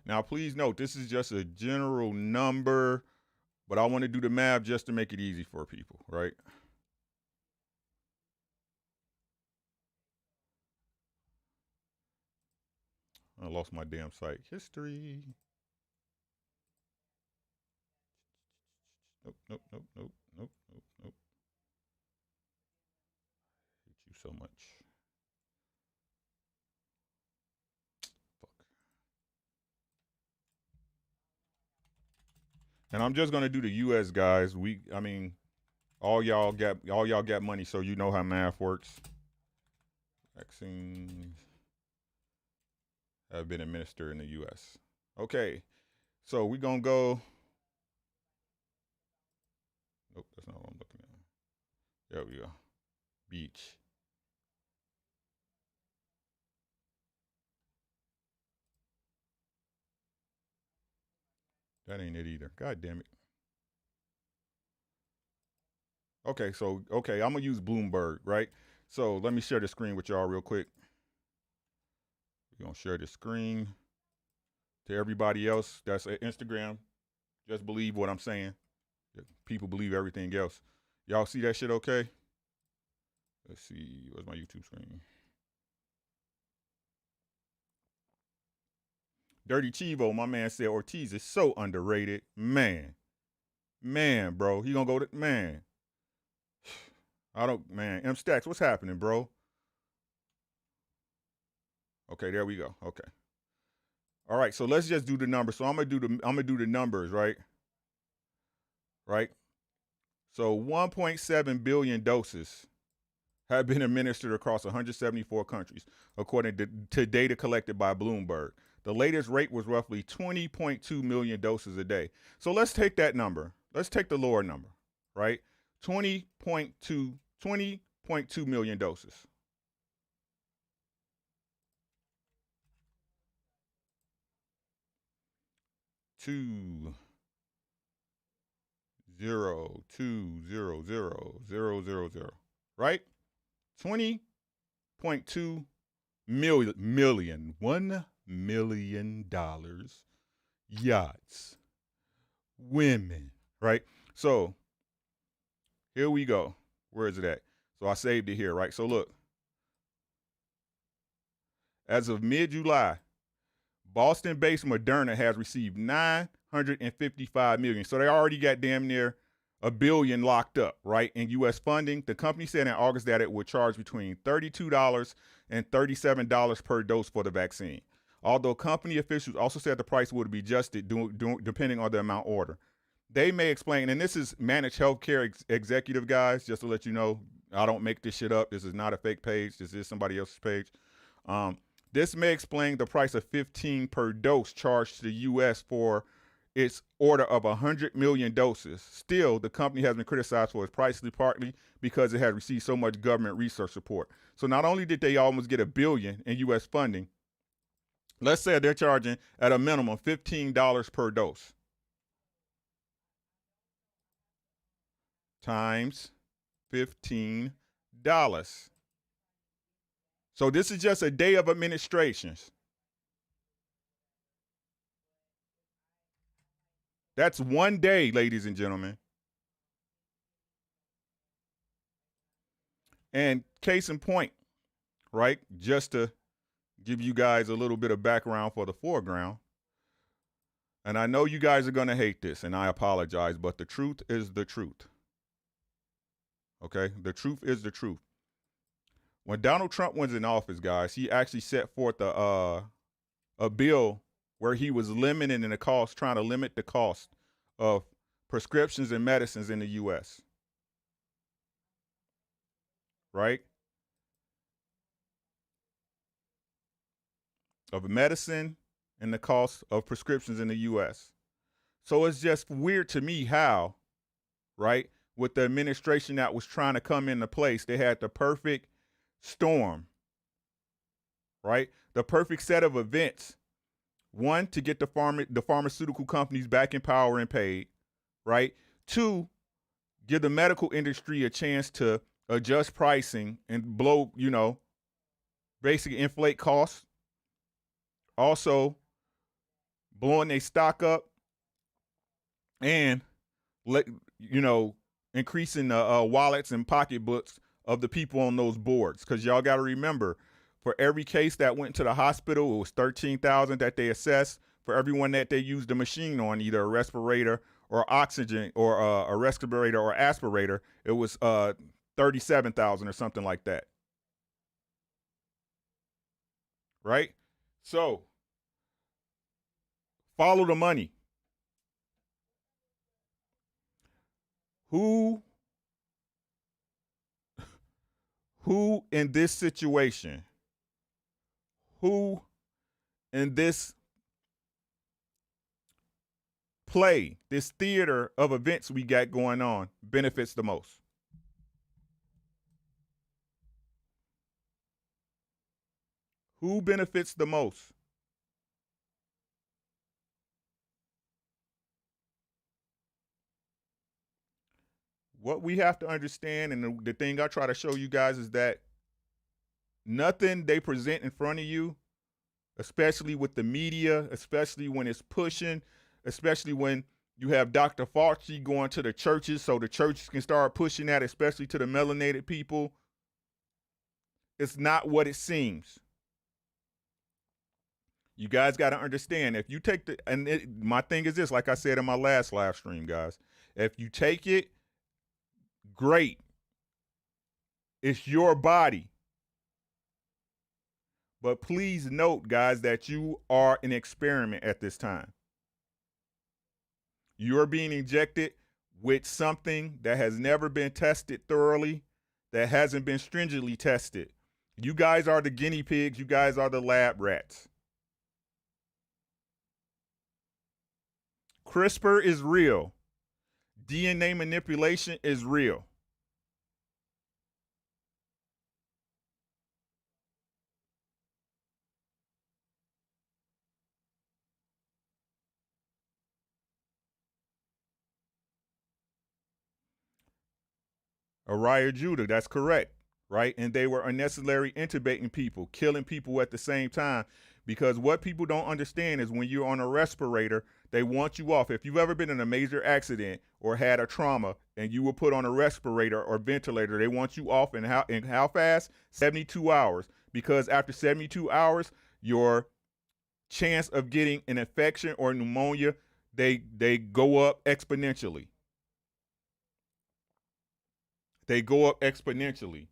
Now, please note, this is just a general number, but I want to do the math just to make it easy for people, right? I lost my damn site. History. Nope, nope, nope, nope, nope, nope, nope. I hate you so much. Fuck. And I'm just gonna do the U.S. guys. I mean, all y'all got money, so you know how math works. Vaccines have been administered in the U.S. Okay, so we're gonna go. Nope, that's not what I'm looking at. There we go. Beach. That ain't it either. God damn it. Okay, so I'm gonna use Bloomberg, right? So let me share the screen with y'all real quick. We're gonna share the screen to everybody else that's at Instagram. Just believe what I'm saying. People believe everything else. Y'all see that shit okay? Let's see. Where's my YouTube screen? Dirty Chivo, my man said Ortiz is so underrated. Man, bro. He gonna go to, man. Man. M Stacks, what's happening, bro? Okay, there we go. Okay. All right, so let's just do the numbers. So I'm gonna do the numbers, right? Right? So 1.7 billion doses have been administered across 174 countries, according to data collected by Bloomberg. The latest rate was roughly 20.2 million doses a day. So let's take that number. Let's take the lower number, right? 20.2 million doses. Two zero two zero zero zero zero zero, right? 20.2 million, $1 million, yachts, women, right? So here we go. Where is it at? So I saved it here, right? So look, as of mid-July, Boston-based Moderna has received 955 million. So they already got damn near $1 billion locked up, right, in U.S. funding. The company said in August that it would charge between $32 and $37 per dose for the vaccine. Although company officials also said the price would be adjusted depending on the amount ordered. They may explain, and this is Managed Healthcare Executive, guys, just to let you know. I don't make this shit up. This is not a fake page. This is somebody else's page. This may explain the price of $15 per dose charged to the U.S. for its order of 100 million doses. Still, the company has been criticized for its pricing, partly because it has received so much government research support. So not only did they almost get $1 billion in U.S. funding, let's say they're charging at a minimum $15 per dose. Times $15. So this is just a day of administrations. That's one day, ladies and gentlemen. And case in point, right? Just to give you guys a little bit of background for the foreground. And I know you guys are going to hate this, and I apologize, but the truth is the truth. Okay? The truth is the truth. When Donald Trump was in office, guys, he actually set forth a bill where he was limiting the cost, trying to limit the cost of prescriptions and medicines in the U.S. Right? Of medicine in the cost of prescriptions in the U.S. So it's just weird to me how, right, with the administration that was trying to come into place, they had the perfect storm, right? The perfect set of events. One, to get the pharmaceutical companies back in power and paid, right? Two, give the medical industry a chance to adjust pricing and blow, basically inflate costs. Also, blowing their stock up and increasing the wallets and pocketbooks of the people on those boards. Because y'all got to remember, for every case that went to the hospital, it was $13,000 that they assessed. For everyone that they used a machine on, either a respirator or oxygen, or a respirator or aspirator, it was $37,000 or something like that. Right? So, follow the money. Who in this situation, who in this play, this theater of events we got going on, benefits the most? Who benefits the most? What we have to understand, and the thing I try to show you guys, is that nothing they present in front of you, especially with the media, especially when it's pushing, especially when you have Dr. Fauci going to the churches so the churches can start pushing that, especially to the melanated people, it's not what it seems. You guys got to understand, if you take my thing is this, like I said in my last live stream, guys, if you take it, great. It's your body. But please note, guys, that you are an experiment at this time. You're being injected with something that has never been tested thoroughly, that hasn't been stringently tested. You guys are the guinea pigs. You guys are the lab rats. CRISPR is real. DNA manipulation is real. Arreola, that's correct, right? And they were unnecessarily intubating people, killing people at the same time, because what people don't understand is when you're on a respirator, they want you off. If you've ever been in a major accident or had a trauma and you were put on a respirator or ventilator, they want you off in how fast? 72 hours. Because after 72 hours, your chance of getting an infection or pneumonia, they go up exponentially. They go up exponentially.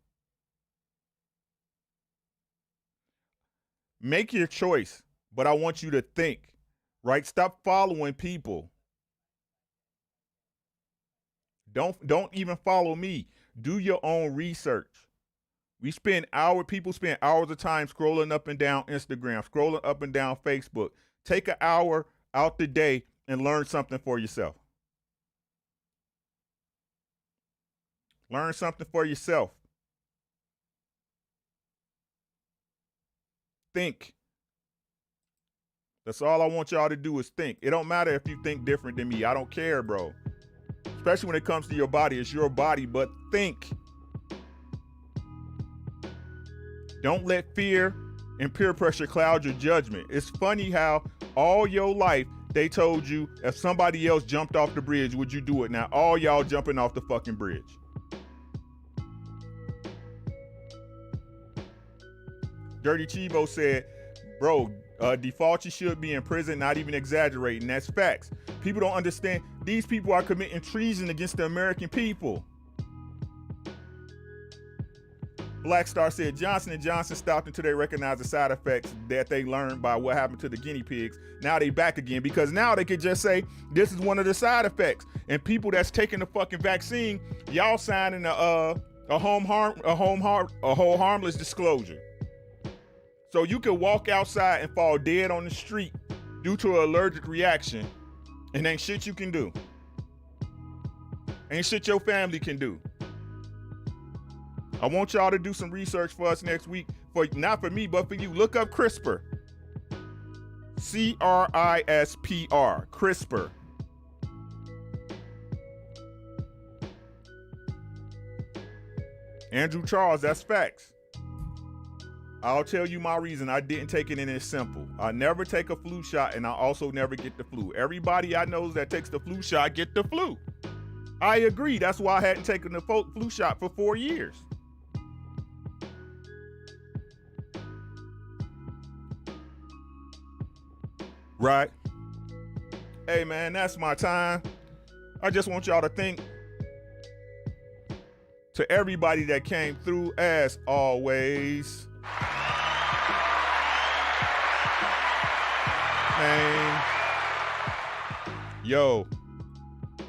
Make your choice, but I want you to think, right? Stop following people. Don't even follow me. Do your own research. People spend hours of time scrolling up and down Instagram, scrolling up and down Facebook. Take an hour out the day and learn something for yourself. Learn something for yourself. Think. That's all I want y'all to do is think. It don't matter if you think different than me. I don't care, bro. Especially when it comes to your body. It's your body, but think. Don't let fear and peer pressure cloud your judgment. It's funny how all your life they told you if somebody else jumped off the bridge, would you do it? Now all y'all jumping off the fucking bridge. Dirty Chivo said, bro, Fauci should be in prison, not even exaggerating. That's facts. People don't understand. These people are committing treason against the American people. Black Star said, Johnson & Johnson stopped until they recognized the side effects that they learned by what happened to the guinea pigs. Now they back again because now they could just say, this is one of the side effects. And people that's taking the fucking vaccine, y'all signing a whole harmless disclosure. So you can walk outside and fall dead on the street due to an allergic reaction, and ain't shit you can do. Ain't shit your family can do. I want y'all to do some research for us next week. Not for me, but for you. Look up CRISPR. CRISPR. CRISPR. Andrew Charles, that's facts. I'll tell you my reason I didn't take it, and it's simple. I never take a flu shot, and I also never get the flu. Everybody I know that takes the flu shot get the flu. I agree. That's why I hadn't taken the flu shot for 4 years. Right? Hey, man, that's my time. I just want y'all to think to everybody that came through, as always. Man, yo,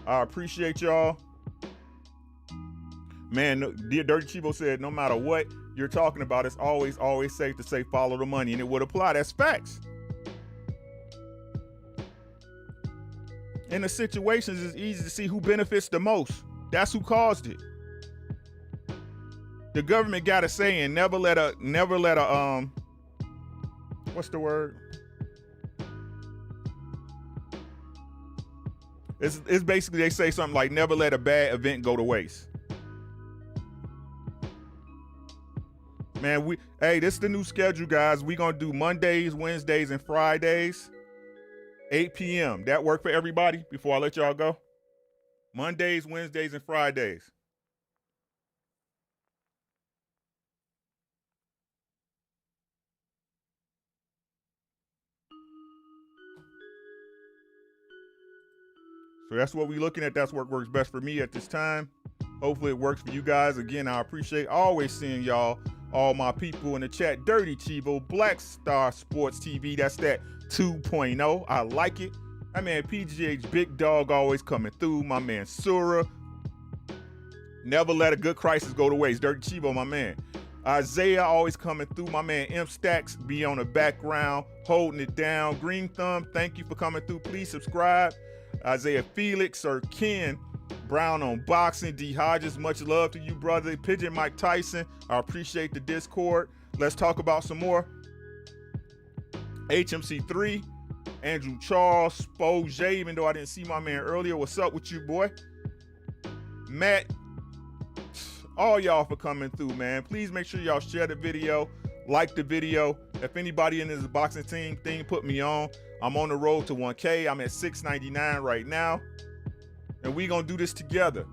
I appreciate y'all. Man, Dirty Chivo said, no matter what you're talking about, it's always safe to say follow the money, and it would apply. That's facts. In the situations, it's easy to see who benefits the most. That's who caused it. The government got a saying, never let a what's the word? It's basically, they say something like, never let a bad event go to waste. Man, this is the new schedule, guys. We gonna do Mondays, Wednesdays, and Fridays, 8 p.m. That work for everybody before I let y'all go? Mondays, Wednesdays, and Fridays. So that's what we're looking at. That's what works best for me at this time. Hopefully it works for you guys. Again, I appreciate always seeing y'all, all my people in the chat. Dirty Chivo, Black Star Sports TV. That's that 2.0. I like it. My man PGH Big Dog always coming through. My man Sura. Never let a good crisis go to waste. Dirty Chivo, my man. Isaiah always coming through. My man M Stacks be on the background, holding it down. Green Thumb, thank you for coming through. Please subscribe. Isaiah Felix, Sir Ken, Brown on Boxing, D Hodges, much love to you, brother. Pigeon Mike Tyson, I appreciate the Discord. Let's talk about some more. HMC3, Andrew Charles, Spo J, even though I didn't see my man earlier. What's up with you, boy? Matt, all y'all for coming through, man. Please make sure y'all share the video, like the video. If anybody in this boxing team thing put me on, I'm on the road to 1K. I'm at 699 right now. And we gonna do this together,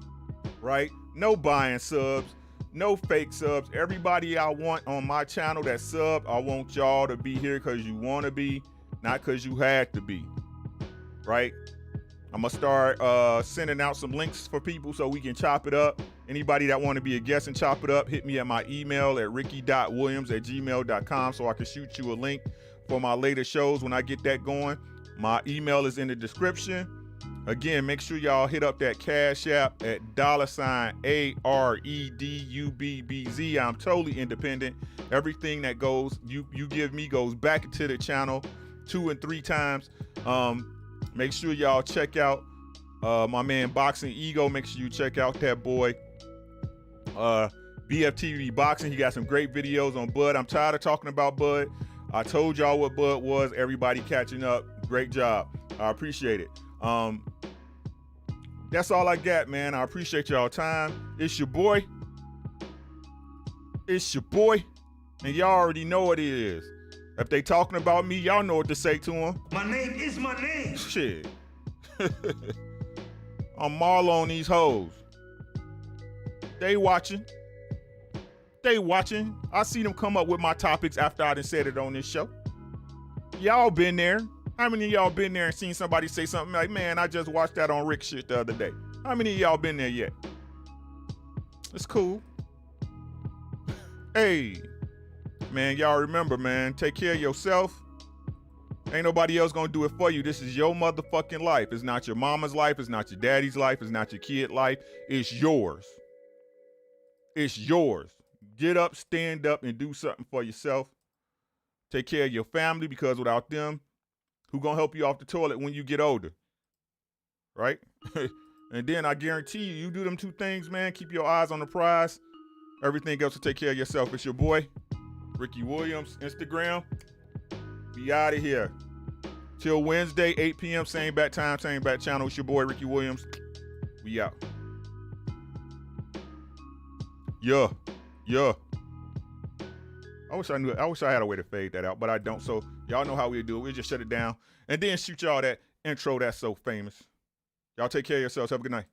right? No buying subs, no fake subs. Everybody I want on my channel that sub, I want y'all to be here because you want to be, not because you had to be, right? I'm gonna start sending out some links for people so we can chop it up. Anybody that want to be a guest and chop it up, hit me at my email at ricky.williams@gmail.com so I can shoot you a link for my latest shows when I get that going. My email is in the description. Again, make sure y'all hit up that Cashapp at $aredubbz. I'm totally independent. Everything that goes, you give me goes back into the channel 2 and 3 times. Make sure y'all check out my man Boxing Ego. Make sure you check out that boy BFTV Boxing. He got some great videos on Bud. I'm tired of talking about Bud. I told y'all what Bud was. Everybody catching up. Great job. I appreciate it. That's all I got, man. I appreciate y'all time. It's your boy. It's your boy. And y'all already know what it is. If they talking about me, y'all know what to say to them. My name is my name. Shit. I'm all on these hoes. They watching. They watching. I see them come up with my topics after I done said it on this show. Y'all been there. How many of y'all been there and seen somebody say something like, man, I just watched that on Rick shit the other day? How many of y'all been there yet? It's cool. Hey, man, y'all remember, man, take care of yourself. Ain't nobody else gonna do it for you. This is your motherfucking life. It's not your mama's life. It's not your daddy's life. It's not your kid's life. It's yours. It's yours. Get up, stand up, and do something for yourself. Take care of your family, because without them, who gonna help you off the toilet when you get older, right? And then I guarantee you, you do them 2 things, man, keep your eyes on the prize. Everything else will take care of yourself. It's your boy, Ricky Williams, Instagram. Be out of here. Till Wednesday, 8 p.m., same bat time, same bat channel. It's your boy, Ricky Williams. We out. Yeah. I wish I had a way to fade that out, but I don't. So y'all know how we do it. We just shut it down and then shoot y'all that intro that's so famous. Y'all take care of yourselves. Have a good night.